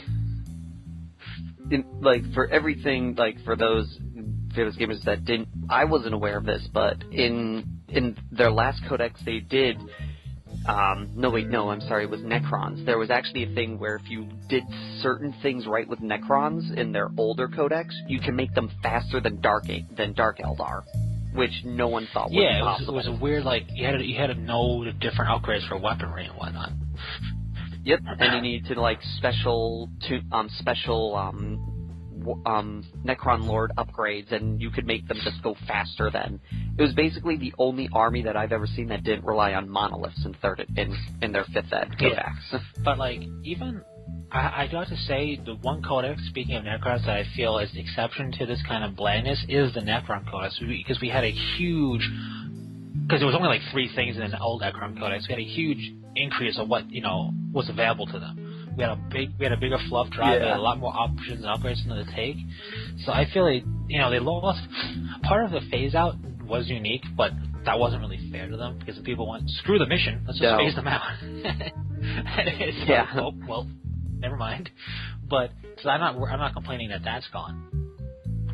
For everything, for those Fearless Gamers that I wasn't aware of this, but in their last codex they did, it was Necrons. There was actually a thing where if you did certain things right with Necrons in their older codex, you can make them faster than Dark Eldar, which no one thought was possible. Yeah, it was a weird, you had to know the different upgrades for weaponry and whatnot. Yep, and you need to special Necron Lord upgrades, and you could make them just go faster then. It was basically the only army that I've ever seen that didn't rely on monoliths in their 5th ed codex. But even I do have to say, the one codex, speaking of Necrons, that I feel is the exception to this kind of blandness is the Necron codex, because we had a huge, because there was only 3 things in the old Necron codex, we had a huge increase of what was available to them. We had a bigger fluff drive. We had a lot more options and upgrades for them to take. So I feel like they lost. Part of the phase out was unique, but that wasn't really fair to them, because the people went, screw the mission, let's just phase them out. Oh, well, never mind. But so I'm not complaining that that's gone.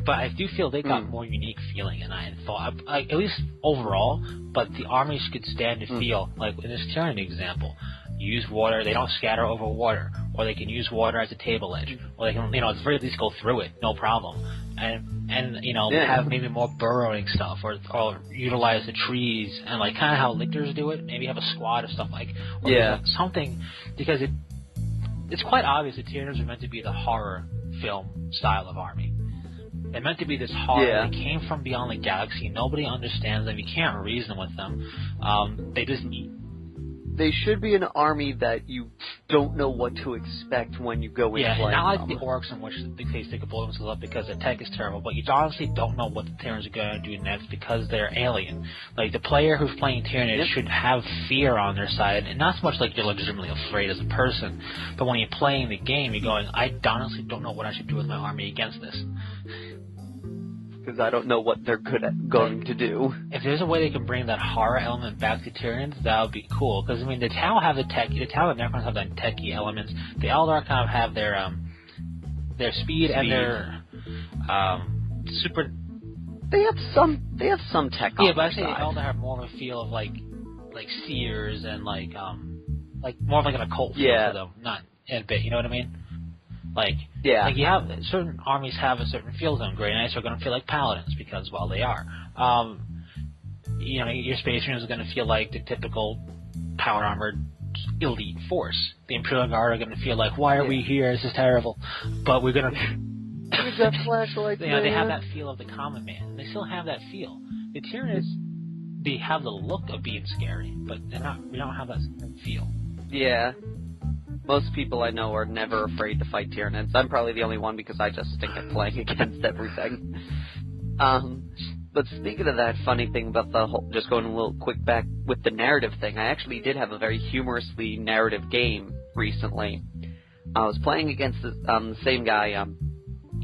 But I do feel they got more unique feeling, and I thought, at least overall. But the armies could stand to feel like in this Tyranid example. Use water, they don't scatter over water, or they can use water as a table edge, or they can, at the very least go through it, no problem. And have maybe more burrowing stuff, or utilize the trees, and kind of how lictors do it, maybe have a squad of stuff something, because it's quite obvious that Tyranids are meant to be the horror film style of army. They're meant to be this horror. They came from beyond the galaxy. Nobody understands them. You can't reason with them. They should be an army that you don't know what to expect when you go in playing them. Yeah, not like the orcs in which they could blow themselves up because the tech is terrible, but you honestly don't know what the Tyranids are going to do next because they're alien. The player who's playing Tyranid should have fear on their side, and not so much you're legitimately afraid as a person, but when you're playing the game, you're going, I honestly don't know what I should do with my army against this. Because I don't know what they're going to do. If there's a way they can bring that horror element back to Tyranids, that would be cool. Because, the Tau have the Necrons have the techie elements. The Eldar kind of have their speed and their super... They have some tech on but I say the Eldar have more of a feel of, seers and, more of an occult feel to them. Not a bit, you know what I mean? Like, yeah. like you have certain armies have a certain feel to them. Grey Knights are going to feel like Paladins because, well, they are. You know, your Space Marines are going to feel like the typical power armored elite force. The Imperial Guard are going to feel like, why are we here? This is terrible. But we're going to. We got flashlights. You know, they have that feel of the common man. They still have that feel. The Tyranids, they have the look of being scary, but they're not. We don't have that feel. Yeah. Most people I know are never afraid to fight Tyranids. I'm probably the only one because I just stink at playing against everything. But speaking of that, funny thing about the whole, just going a little quick back with the narrative thing, I actually did have a very humorously narrative game recently. I was playing against the same guy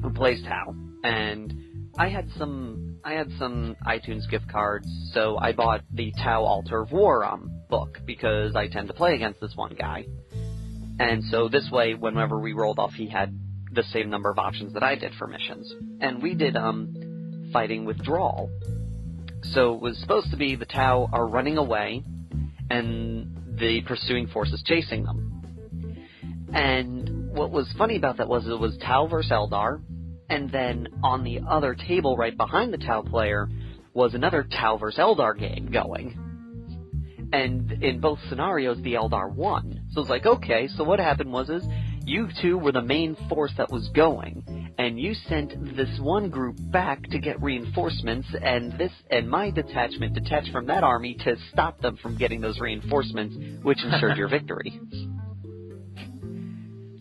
who plays Tau, and I had some iTunes gift cards, so I bought the Tau Altar of War book because I tend to play against this one guy. And so this way, whenever we rolled off, he had the same number of options that I did for missions. And we did fighting withdrawal. So it was supposed to be the Tau are running away, and the pursuing force is chasing them. And what was funny about that was it was Tau versus Eldar, and then on the other table right behind the Tau player was another Tau versus Eldar game going. And in both scenarios, the Eldar won. So it's like, okay, so what happened was you two were the main force that was going, and you sent this one group back to get reinforcements, and my detachment detached from that army to stop them from getting those reinforcements, which ensured your victory.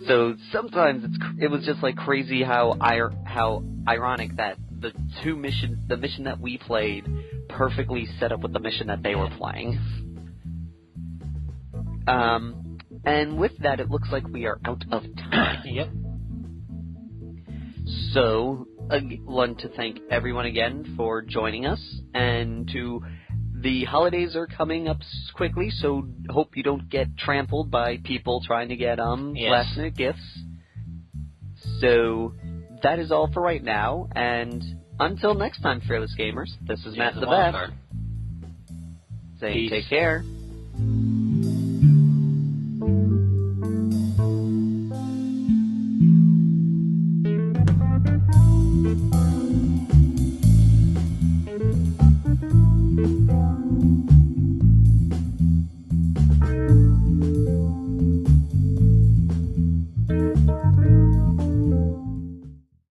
So sometimes it was just like crazy how ironic that the mission that we played perfectly set up with the mission that they were playing. And with that, it looks like we are out of time. Yep. So, I want to thank everyone again for joining us, and the holidays are coming up quickly, so hope you don't get trampled by people trying to get last-minute gifts. So, that is all for right now, and until next time, Fearless Gamers, this is Matt the Beth, saying take care.